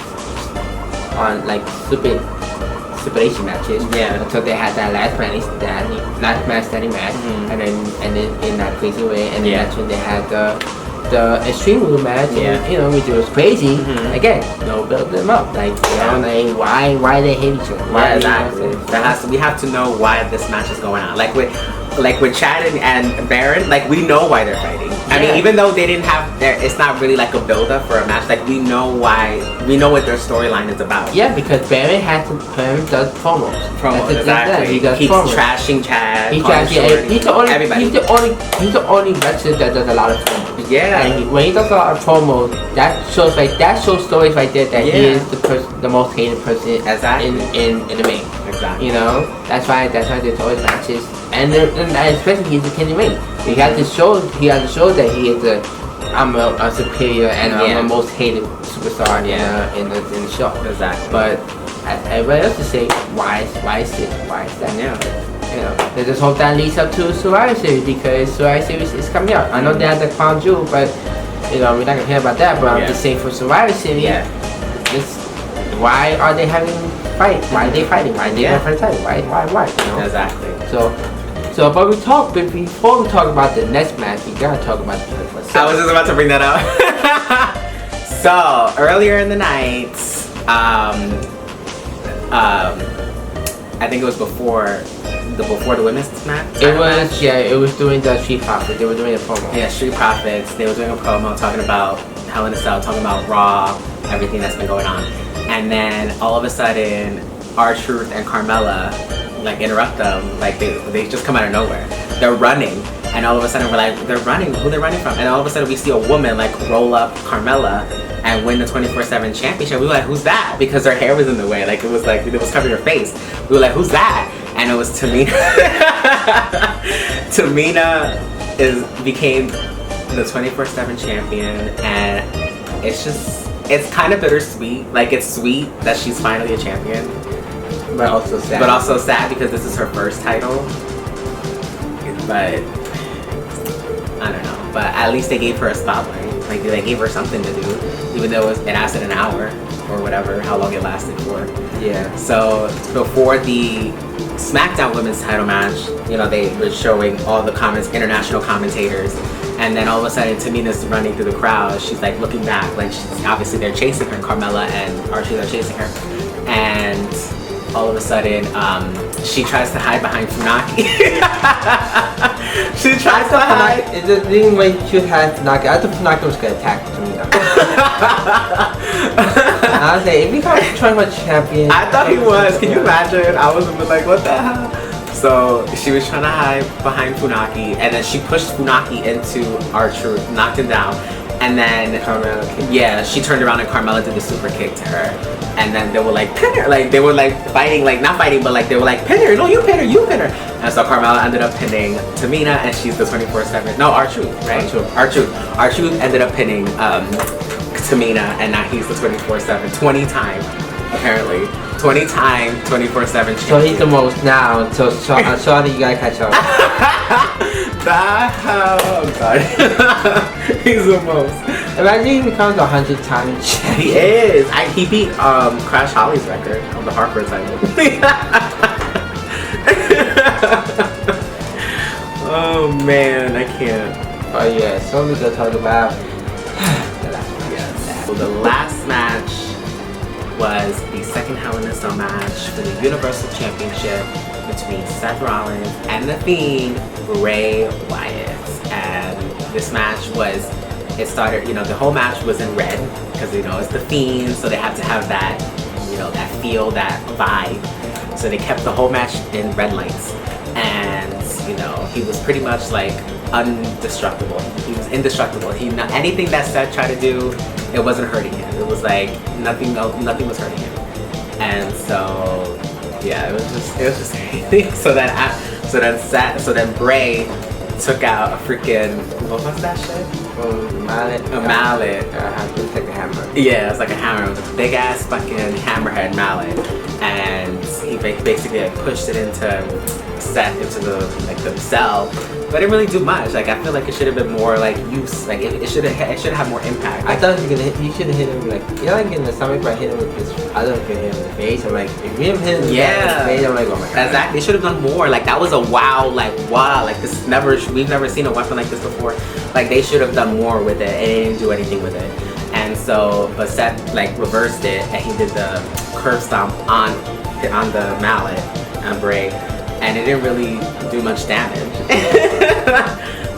on like stipulation matches. Yeah. Until they had that last man standing match, and then in that crazy way, and then that's when they had the Extreme Rules match, and, you know, which was crazy. Again, build them up, like, you know, like, why they hate each other. Why exactly. We have to know why this match is going on. Like with Chad and Baron, like, we know why they're fighting. I mean, even though they didn't have it's not really like a build up for a match. Like, we know what their storyline is about. Yeah, because Baron does promos. Exactly. He does keeps promos. trashing Chad. He's the only wrestler that does a lot of promos. Yeah. And when he does a lot of promos, that shows stories right there that he is the most hated person in the ring. Exactly. You know, that's why there's always matches, and especially he's a king in the ring. He has to show that he is I'm a superior and I'm the most hated superstar in the show. Exactly. But everybody else to say why is that? Yeah. You know, they just hope that leads up to Survivor Series because Survivor Series is coming out. I know they have the Crown Jewel, but you know we're not gonna hear about that. But I'm just saying for Survivor Series, why are they having fight? Why are they fighting? Why are they going for the title? Why? You know? Exactly. But before we talk about the next match, we gotta talk about the 24/7. I was just about to bring that up. So earlier in the night, I think it was before the women's match. It was doing the Street Profits. They were doing a promo. Yeah, Street Profits. They were doing a promo talking about Hell in a Cell, talking about Raw, everything that's been going on, and then all of a sudden, R-Truth and Carmella like interrupt them. Like they just come out of nowhere. They're running, and all of a sudden we're like, they're running. Who they're running from? And all of a sudden we see a woman like roll up Carmella and win the 24/7 championship. We were like, who's that? Because her hair was in the way. Like it was covering her face. We were like, who's that? And it was Tamina. Tamina became the 24/7 champion, and it's kind of bittersweet. Like it's sweet that she's finally a champion, but also sad. But also sad because this is her first title. But I don't know. But at least they gave her a spotlight. Like they gave her something to do, even though it lasted an hour or whatever, how long it lasted for. Yeah. So before the SmackDown Women's title match, you know, they were showing all the international commentators, and then all of a sudden Tamina's running through the crowd. She's like looking back, like obviously they're chasing her. Carmella and R-Truth are chasing her, and all of a sudden she tries to hide behind Funaki. She tries to hide. The thing when she had Funaki, I thought Funaki was gonna attack Tamina. I was like, if he got trying to champion. I thought he was. Can you imagine? I was like, what the hell? So she was trying to hide behind Funaki, and then she pushed Funaki into R-Truth, knocked him down, and then Carmella she turned around and Carmella did the super kick to her, and then they were like pin her, like they were like fighting, like not fighting, but like they were like pin her, no you pin her, and so Carmella ended up pinning Tamina, and she's the 24/7. No, R-Truth, right? R-Truth ended up pinning Tamina, and now he's the 24/7 20 times apparently. 20 time 24/7 champion. So he's the most now. So sorry, you gotta catch up. The hell? I'm sorry. He's the most. Imagine he becomes 100-time champion. He is. He beat Crash Holly's record of the Harper title. Oh man, I can't. Oh yeah, so we're gonna talk about the last match. Yes. So the last match was the second Hell in a Cell match for the Universal Championship between Seth Rollins and The Fiend, Bray Wyatt. And this match it started, you know, the whole match was in red because, you know, it's The Fiend, so they have to have that, you know, that feel, that vibe. So they kept the whole match in red lights. And, you know, he was pretty much like indestructible. He was indestructible. Anything that Seth tried to do, it wasn't hurting him. It was like nothing was hurting him. And so yeah, it was just crazy. So then Bray took out a freaking, what was that shit? Mallet. A mallet. It was like a hammer. Yeah, it was like a hammer. It was a big ass fucking hammerhead mallet, and he basically like pushed it into Seth into the cell, but it didn't really do much. Like I feel like it should have been more like use. Like it should have had more impact. I thought he should have hit him like, you know, like in the stomach, but I hit him with this. I don't know if you hit him in the face. I'm like, if you hit him in the face, I'm like, oh my god. Exactly. They should have done more. Like that was a wow. Like this we've never seen a weapon like this before. Like they should have done more with it, and they didn't do anything with it. And so, but Seth like reversed it, and he did the curb stomp on the mallet on Bray, and it didn't really do much damage.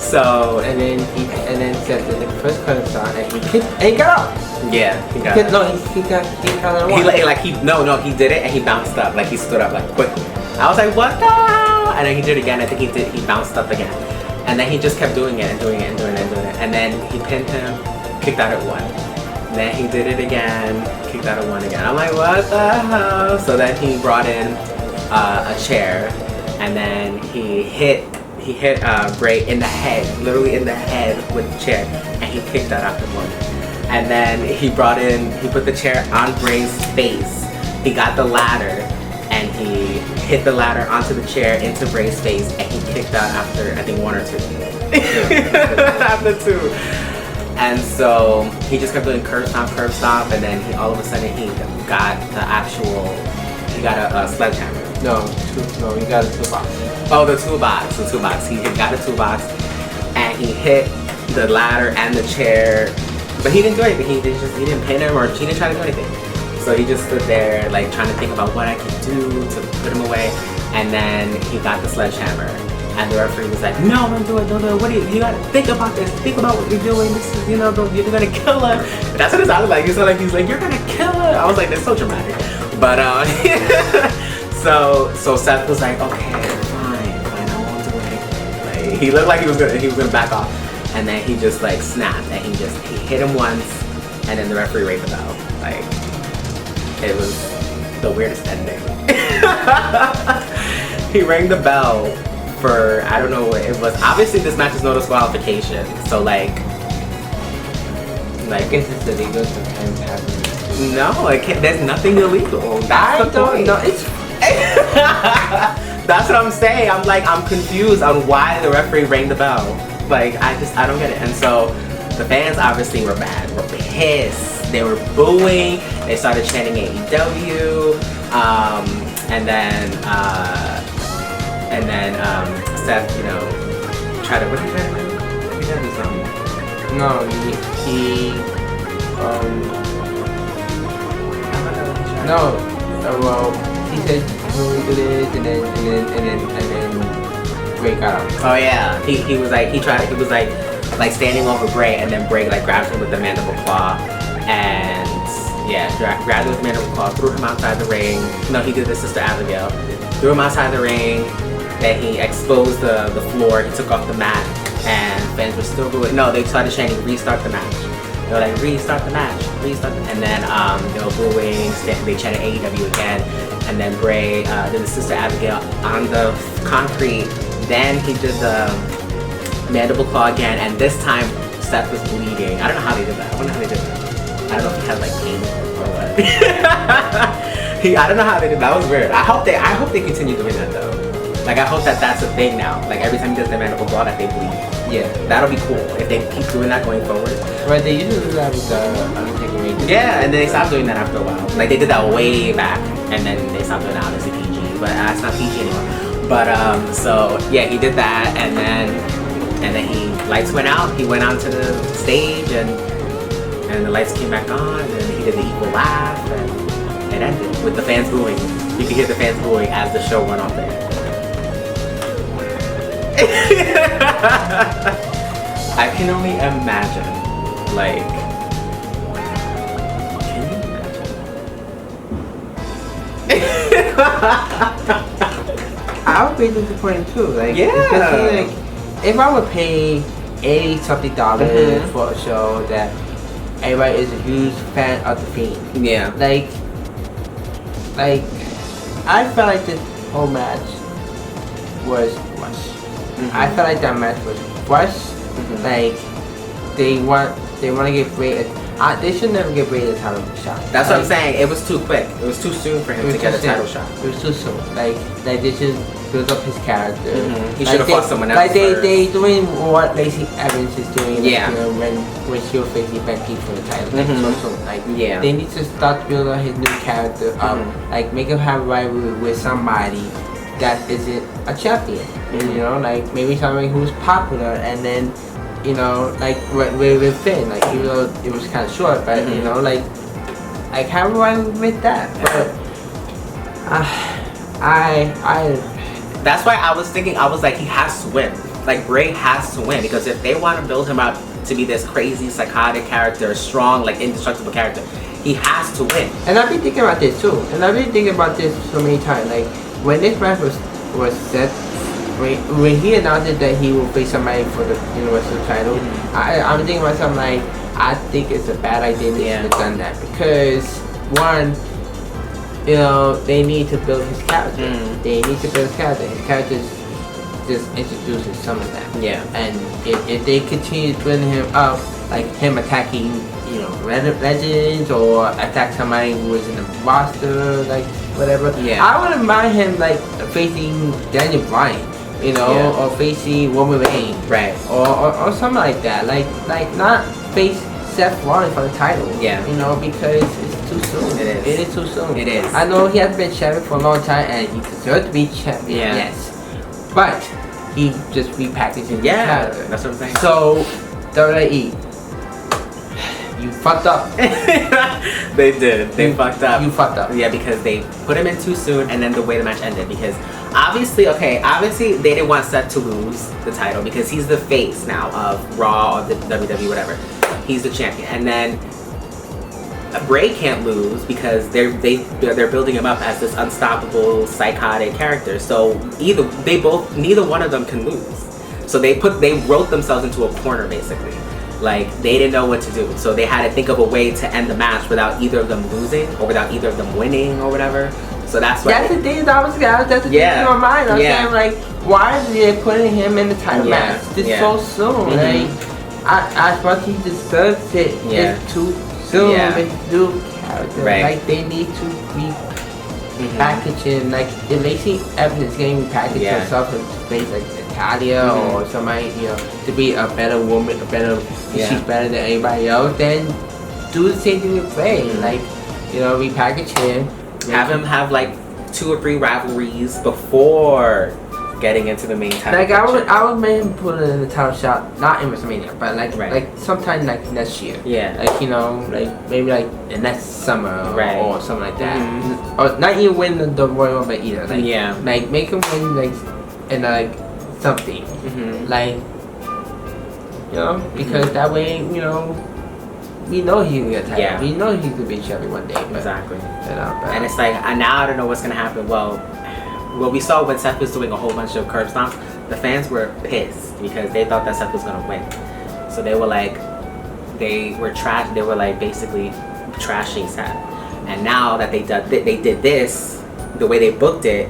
So and then Seth did the first curb stomp, and he kicked, and he got up. Yeah, he got. He got on He did it, and he bounced up, like he stood up like quickly. I was like, what the hell? And then he did it again. I think he bounced up again. And then he just kept doing it and doing it and doing it and doing it. And then he pinned him, kicked out at 1. And then he did it again, kicked out at 1 again. I'm like, what the hell? So then he brought in a chair, and then he hit Bray in the head, literally in the head with the chair, and he kicked out after 1. And then he put the chair on Bray's face. He got the ladder, and he hit the ladder onto the chair into Bray's face, and he kicked out after, I think, 1 or 2. After 2. And so he just kept doing curb stomp, and then all of a sudden he got a sledgehammer. No, he got a toolbox. Oh, the toolbox. He got a toolbox, and he hit the ladder and the chair, but he didn't do anything. He didn't pin him, or he didn't try to do anything. So he just stood there, like, trying to think about what I could do to put him away, and then he got the sledgehammer. And the referee was like, no, don't do it. What you gotta think about this. Think about what you're doing. This is, you're gonna kill her. That's what it sounded like. It sounded like he's like, you're gonna kill her. I was like, that's so dramatic. But, so Seth was like, okay, fine, I won't do it. Like, he looked like he was gonna back off. And then he just, like, snapped, and he hit him once, and then the referee rang the bell. Like, it was the weirdest ending. He rang the bell for, I don't know what it was. Obviously, this match is no disqualification. So, like, I guess it's illegal to have it. No, there's nothing illegal. That's the point. No, it's. That's what I'm saying. I'm confused on why the referee rang the bell. Like, I don't get it. And so, the fans obviously were mad. Were pissed. They were booing. They started chanting AEW. And then Seth, tried to, what did he try to do? He tried to do something. No, well, he said, "When we do this," and then Bray got him. Oh yeah, he was like, like standing over Bray, and then Bray like grabbed him with the mandible claw, and yeah, grabbed him with the mandible claw, threw him outside the ring. No, he did this to Sister Abigail. Threw him outside the ring. Then he exposed the floor. He took off the mat, and fans were still doing. No, they started chanting, "Restart the match." They were like, "Restart the match, restart." And then they were booing. They chanted AEW again, and then Bray did the Sister Abigail on the concrete. Then he did the mandible claw again, and this time Seth was bleeding. I don't know how they did that. I wonder how they did that. I don't know if he had like pain or what. I don't know how they did that. That was weird. I hope they continue doing that though. Like, I hope that's a thing now. Like, every time he does the mandible claw, that they bleed. Yeah, that'll be cool if they keep doing that going forward. Right, they usually do that with the Undertaker. Yeah, and then they stopped doing that after a while. Like, they did that way back, and then they stopped doing that, obviously PG, but it's not PG anymore. But so yeah, he did that, and then lights went out. He went onto the stage, and the lights came back on, and he did the equal laugh, and it ended with the fans booing. You could hear the fans booing as the show went off there. I can only imagine, like, can you imagine? I would be disappointed too. Like, yeah. Especially, like, if I would pay $80-something for a show that everybody is a huge fan of the Fiend. Yeah. Like, I felt like this whole match was rushed. I felt like that match was rushed. Like, they want to get Bray. They should never get Bray a title shot. That's what I'm saying. It was too quick. It was too soon for him to get a title shot. It was too soon. Like they should build up his character. He should have fought someone else. Like they doing what Lacey Evans is doing. Yeah. When she was facing Becky for the title. Like, yeah. They need to start building up his new character. Like, make him have a rivalry with somebody that isn't a champion. Like maybe somebody who's popular, and then like with Finn, like, even though it was kind of short, but like have a rivalry with that. But that's why I was thinking. I was like, he has to win. Like, Bray has to win, because if they want to build him up to be this crazy psychotic character, strong, like indestructible character, he has to win. And I've been thinking about this too. And I've been thinking about this so many times. Like, when this match was set, when he announced that he will face somebody for the Universal title, I'm thinking to myself like, I think it's a bad idea they should have done that because one, they need to build his character. They need to build his character. His character just introduces some of that. Yeah. And if they continue building him up, like him attacking, legends or attack somebody who was in the roster, like whatever. Yeah. I wouldn't mind him like facing Daniel Bryan, or facing Roman Reigns, right? Or something like that. Like not face Seth Rollins for the title. Yeah. Because it's too soon. It is too soon. It is. I know he has been champion for a long time and he deserves to be champion. Yeah. Yes. But he just repackaged his character. That's what I'm saying. So WWE, you fucked up. They did. They fucked up. You fucked up. Yeah, because they put him in too soon, and then the way the match ended. Because obviously they didn't want Seth to lose the title because he's the face now of Raw or the WWE, whatever. He's the champion, and then Bray can't lose because they're building him up as this unstoppable, psychotic character. So neither one of them can lose. So they wrote themselves into a corner basically. Like they didn't know what to do. So they had to think of a way to end the match without either of them losing or without either of them winning or whatever. So that's why. That's the thing that's the thing in my mind. I'm saying like, why are they putting him in the title match this so soon? Like, I thought he deserves it. It's too soon. It's new character. Right. Like they need to repackage him. Like if Lacey Evans is getting repackaged herself in space like Natalia or somebody, to be a better woman, she's better than anybody else, then do the same thing with Bray. Like, repackage him. Have him have like 2 or 3 rivalries before getting into the main title. Like I would make him put it in the title shot, not in WrestleMania, but like sometime like next year. Yeah. Like like maybe like the next summer or something like that. Or not even win the Royal Rumble either. Like like make him win in something. Like because that way we know he can get title. Yeah. We know he could be champion one day. But, Exactly. but And it's like now I don't know what's gonna happen. Well, we saw when Seth was doing a whole bunch of curb stomps, the fans were pissed because they thought that Seth was gonna win. So they were like, they were basically trashing Seth. And now that they did this, the way they booked it,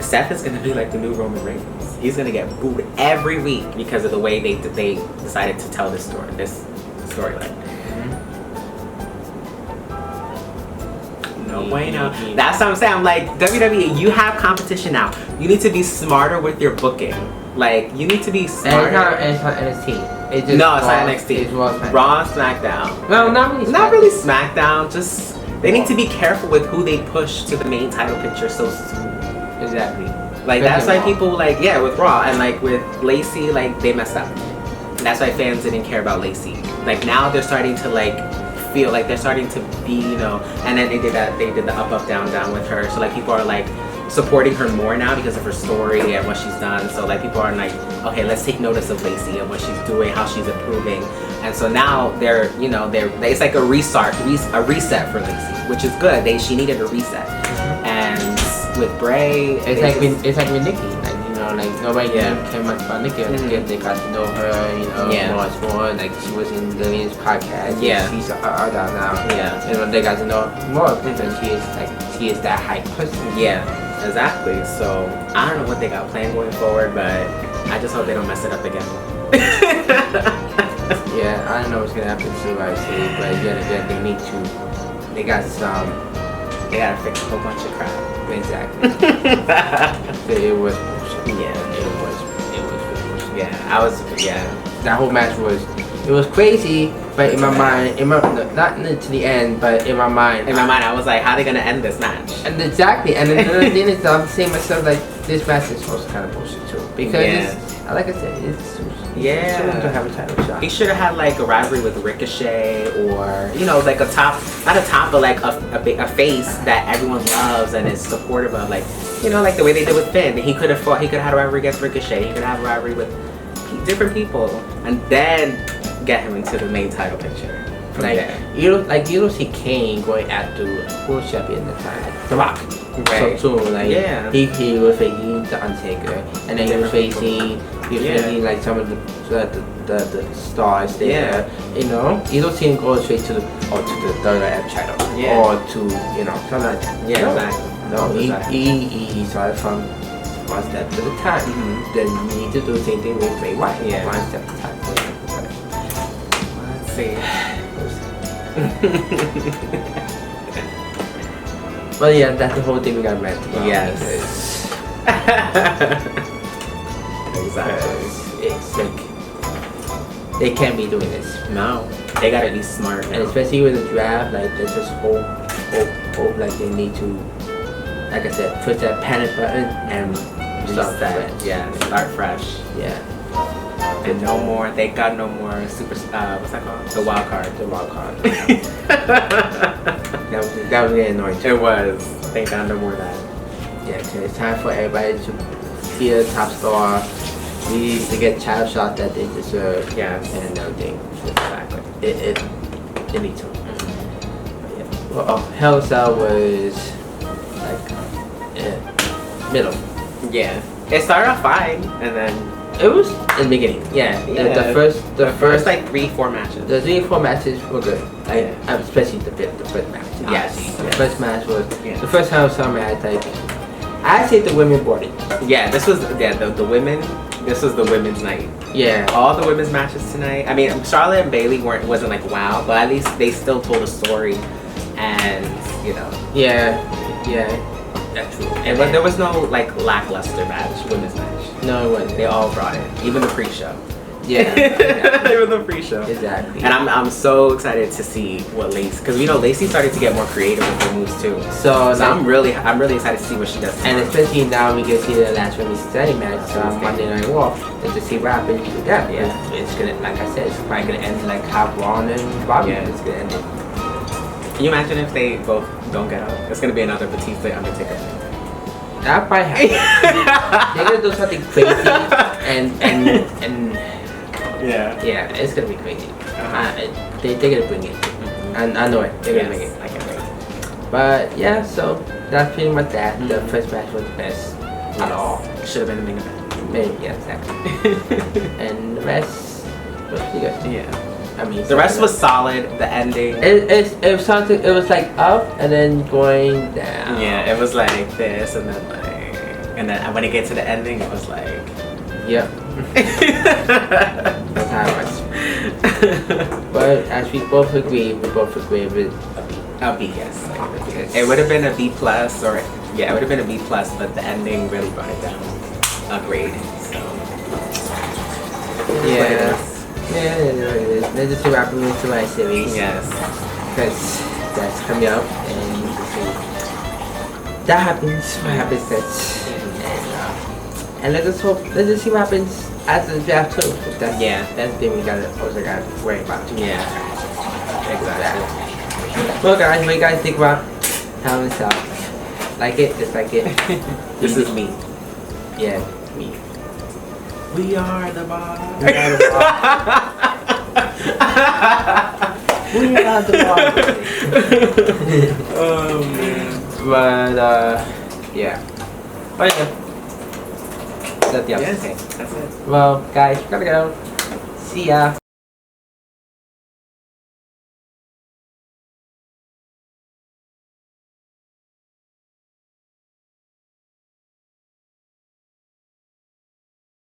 Seth is gonna be like the new Roman Reigns. He's gonna get booed every week because of the way they decided to tell this storyline. No bueno. That's what I'm saying. I'm like, WWE, you have competition now. You need to be smarter with your booking. Like, you need to be smarter. And it's not NXT. It's not NXT. It's Raw, SmackDown. No, not really. Not really SmackDown. Just they need to be careful with who they push to the main title picture so soon. Exactly. Like that's why people with Raw and like with Lacey, like they messed up. And that's why fans didn't care about Lacey. Like now they're starting to feel like they're starting to be, and then they did the up, down with her. So like people are like supporting her more now because of her story and what she's done. So like people are like, okay, let's take notice of Lacey and what she's doing, how she's improving. And so now they're it's like a reset for Lacey, which is good. She needed a reset. And with Bray, it's like with Nikki, like nobody cared much about Nikki until they got to know her, more. Like she was in Lillian's podcast. She's out now. They got to know her more because she is that hype person. Yeah, exactly. So I don't know what they got planned going forward, but I just hope they don't mess it up again. I don't know what's gonna happen to IC, but again, they need to. They gotta fix a whole bunch of crap. Exactly. It was bullshit. It was bullshit. That whole match was crazy, but in my mind, not to the end, but in my mind, I was like, how are they gonna end this match? And exactly, and then the thing is, I'm saying myself like, this match is also kind of bullshit too, because like I said, it's shouldn't have a title shot. He should have had like a rivalry with Ricochet, or like a top, not a top, but like a face that everyone loves and is supportive of, like like the way they did with Finn. He could have had a rivalry against Ricochet. He could have a rivalry with different people, and then get him into the main title picture. You don't see Kane going after who champion at the time, like The Rock. Right. so soon. Like Yeah. he was facing the Undertaker, and then he was facing like some of the stars there. You know, you don't see him go straight to the WWF title or to something like that. Yeah, No. exactly. No, Exactly. he started from one step at a time. Then you need to do the same thing with Bray Wyatt. Yeah. One step at a time. Let's see. But yeah, that's the whole thing we got rant about. Yes. Because it's like they can't be doing this. No, they gotta be smart And now. especially with the draft, like there's just hope, like they need to, like I said, push that panic button and start Reset. fresh. Yeah, start fresh. Yeah. And no more. They got no more super. What's that called? The wild card. The wild card. that was getting annoying too. It was. They got no more of that. Yeah, so it's time for everybody to be a top star. We need to get child shot that they deserve. Yes. And everything. Exactly. It needs to. Yeah. Well, Hell in a Cell was like middle. Yeah. It started off fine, and then It was in the beginning. Yeah. The first like 3-4 matches. the 3 or 4 matches were good. Like Yeah. especially the first match. Yes, Honestly. The yes. first match was Yeah. the first Hell in a Cell match. Like I say the women bought it. Yeah, this was the women. This was the women's night. Yeah. All the women's matches tonight. I mean, Charlotte and Bailey wasn't like wow, but at least they still told a story, and Yeah. That's true. and but there was no like lackluster match, women's match. No, it wasn't. They all brought it, even the pre-show. Yeah. Even the pre-show. Exactly. And I'm so excited to see what Lacey, because Lacey started to get more creative with her moves too. So I'm really excited to see what she does. and tomorrow. especially now we can see the last Women's Society match on Monday Night Raw, and to see what happens with that. Yeah. It's gonna, like I said, it's probably gonna end like how Braun and Bobby Yeah. is gonna end it. Can you imagine if they both don't get up? It's gonna be another Batista Undertaker thing. That probably happen. They're gonna do something crazy and Yeah. it's gonna be crazy. They're gonna bring it. And I know it. They're gonna bring it. I can't wait. But yeah, so that's pretty much that. The first match was the best at all. Should have been a main event. Maybe, yeah, exactly. And the rest was pretty good. Yeah. I mean, The rest was solid. The ending. it was something. It was like up and then going down. Yeah, it was like this, and then when it gets to the ending, it was like. Yep. That's how it was. But as we both agree with A B, yes. because It would have been a B plus, or it would have been a B plus, but the ending really brought it down a grade. So. yeah, let's just see what happens with tonight's series. Yes. Because that's coming up and that happens. What happens next? And let's just see what happens after the draft too. That's the thing we also gotta worry about too. Yeah. Exactly. Well guys, what do you guys think about Hell in a Cell? Like it, dislike it? This is me. Yeah, me. We are the boss. We are the boss. We are the boss. Oh man. But yeah. But yeah. That's the Yes, update. that's it. Well, guys, we gotta go. See ya.